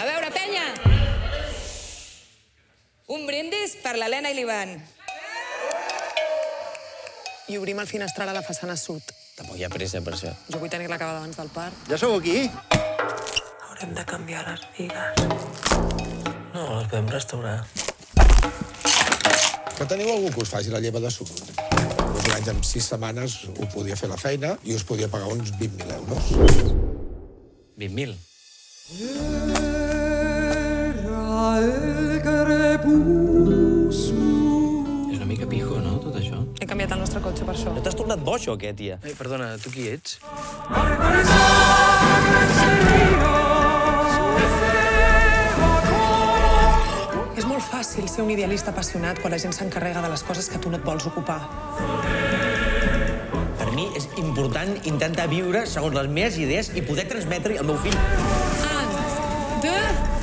A veure, penya! Un brindis per l'Helena i l'Ivan. I obrim el finestral a la façana sud. Tampoc hi ha pressa per això. Jo vull tenir-la acabada abans del part. Ja sou aquí? Haurem de canviar les bigues. No, les podem restaurar. Que teniu algú que us faci la lleva de sud? Uns anys, en 6 setmanes, ho podia fer la feina i us podia pagar uns 20.000 euros. 20.000. És una mica pijo, no, tot això? He canviat el nostre cotxe per això. No t'has tornat boig o què, tia? Ai, perdona, tu qui ets? És molt fàcil ser un idealista apassionat quan la gent s'encarrega de les coses que tu no et vols ocupar. Per mi és important intentar viure segons les meves idees i poder transmetre-hi al meu fill. 1, 2...